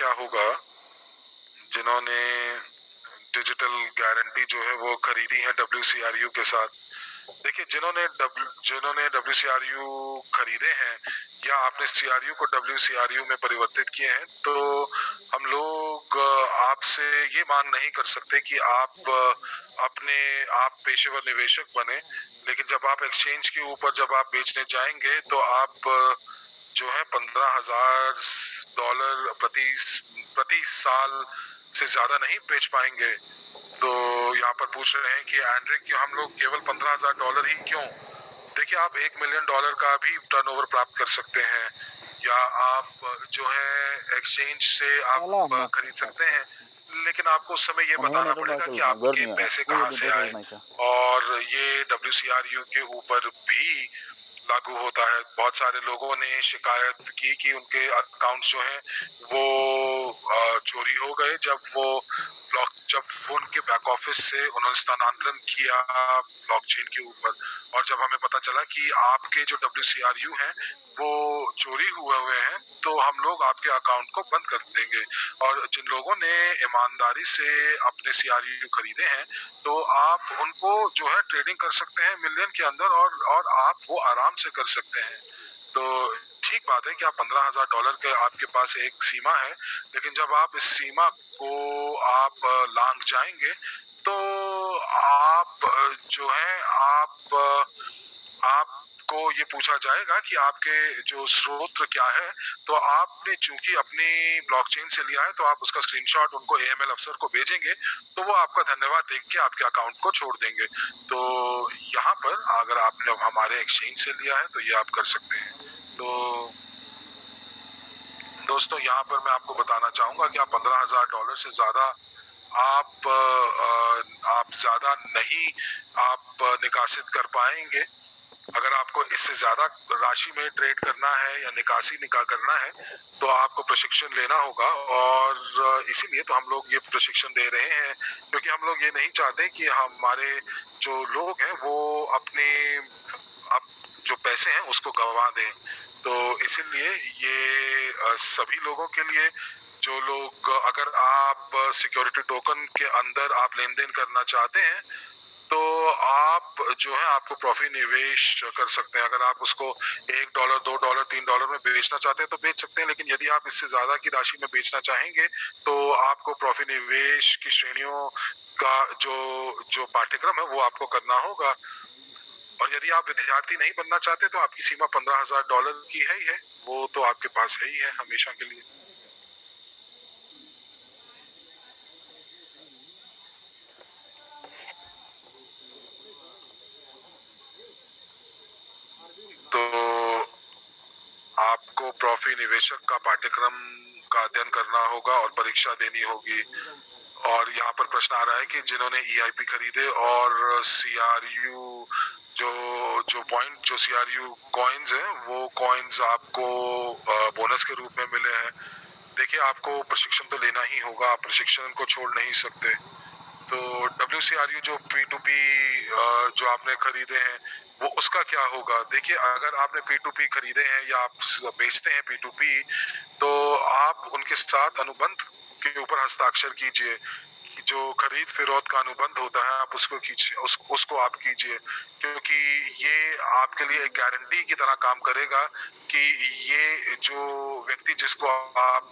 क्या होगा जिन्होंने डिजिटल गारंटी जो है वो खरीदी है WCRU के साथ। देखिए, जिन्होंने WCRU खरीदे हैं या आपने CRU को WCRU में परिवर्तित किए हैं, तो हम लोग आपसे ये मांग नहीं कर सकते कि आप पेशेवर निवेशक बने। लेकिन जब आप एक्सचेंज के ऊपर जब आप बेचने जाएंगे तो आप जो है $15,000 प्रति साल से ज्यादा नहीं बेच पाएंगे। तो यहाँ पर पूछ रहे हैं कि एंड्रे कि हम लोग केवल $15,000 ही क्यों? देखिए, आप $1 मिलियन का भी टर्नओवर प्राप्त कर सकते हैं, या आप जो है एक्सचेंज से आप खरीद सकते हैं। लेकिन आपको उस समय ये बताना पड़ेगा कि आपके पैसे कहाँ से आए। और ये WCRU के ऊपर भी लागू होता है। बहुत सारे लोगों ने शिकायत की कि उनके अकाउंट्स जो हैं वो चोरी हो गए जब वो उनके बैक ऑफिस से उन्होंने स्थानांतरण किया ब्लॉकचेन के ऊपर। और जब हमें पता चला कि आपके जो WCRU हैं वो चोरी हुए हैं, तो हम लोग आपके अकाउंट को बंद कर देंगे। और जिन लोगों ने ईमानदारी से अपने CRU खरीदे हैं, तो आप उनको जो है ट्रेडिंग कर सकते हैं मिलियन के अंदर, और आप वो आराम से कर सकते हैं। तो ठीक बात है कि आप $15,000 के आपके पास एक सीमा है, लेकिन जब आप इस सीमा को आप लांघ जाएंगे तो आप जो है आपको ये पूछा जाएगा कि आपके जो स्रोत क्या है। तो आपने चूंकि अपनी ब्लॉकचेन से लिया है, तो आप उसका स्क्रीनशॉट उनको AML अफसर को भेजेंगे, तो वो आपका धन्यवाद देख के आपके अकाउंट को छोड़ देंगे। तो यहाँ पर अगर आपने हमारे एक्सचेंज से लिया है तो ये आप कर सकते हैं। तो दोस्तों, यहाँ पर मैं आपको बताना चाहूंगा कि आप $15,000 से ज्यादा आप ज्यादा नहीं आप निकासित कर पाएंगे। अगर आपको इससे ज्यादा राशि में ट्रेड करना है या निकासी करना है, तो आपको प्रशिक्षण लेना होगा। और इसीलिए तो हम लोग ये प्रशिक्षण दे रहे हैं, क्योंकि हम लोग ये नहीं चाहते कि हमारे जो लोग हैं वो अपने जो पैसे हैं उसको गंवा दें। तो इसीलिए ये सभी लोगों के लिए, जो लोग अगर आप सिक्योरिटी टोकन के अंदर आप लेन देन करना चाहते हैं, तो आप जो है आपको प्रॉफिट निवेश कर सकते हैं। अगर आप उसको $1, $2, $3 में बेचना चाहते हैं तो बेच सकते हैं, लेकिन यदि आप इससे ज्यादा की राशि में बेचना चाहेंगे तो आपको प्रॉफिट निवेश की श्रेणियों का जो जो पाठ्यक्रम है वो आपको करना होगा। और यदि आप विद्यार्थी नहीं बनना चाहते तो आपकी सीमा $15,000 की है ही है, वो तो आपके पास है ही है हमेशा के लिए। तो आपको प्रॉफी निवेशक का पाठ्यक्रम का अध्ययन करना होगा और परीक्षा देनी होगी। और यहाँ पर प्रश्न आ रहा है कि जिन्होंने EIP खरीदे और CRU जो CRU कॉइन्स हैं, वो कॉइन्स आपको बोनस के रूप में मिले हैं। देखिए, आपको प्रशिक्षण तो लेना ही होगा, आप प्रशिक्षण को छोड़ नहीं सकते। तो WCRU जो P2P जो आपने खरीदे हैं, वो उसका क्या होगा? देखिए, अगर आपने P2P खरीदे हैं या आप बेचते हैं P2P, तो आप उनके साथ अनुबंध के ऊपर हस्ताक्षर कीजिए। जो खरीद फिरौत का अनुबंध होता है, आप उसको कीजिए, उसको आप कीजिए, क्योंकि ये आपके लिए एक गारंटी की तरह काम करेगा कि ये जो व्यक्ति जिसको आप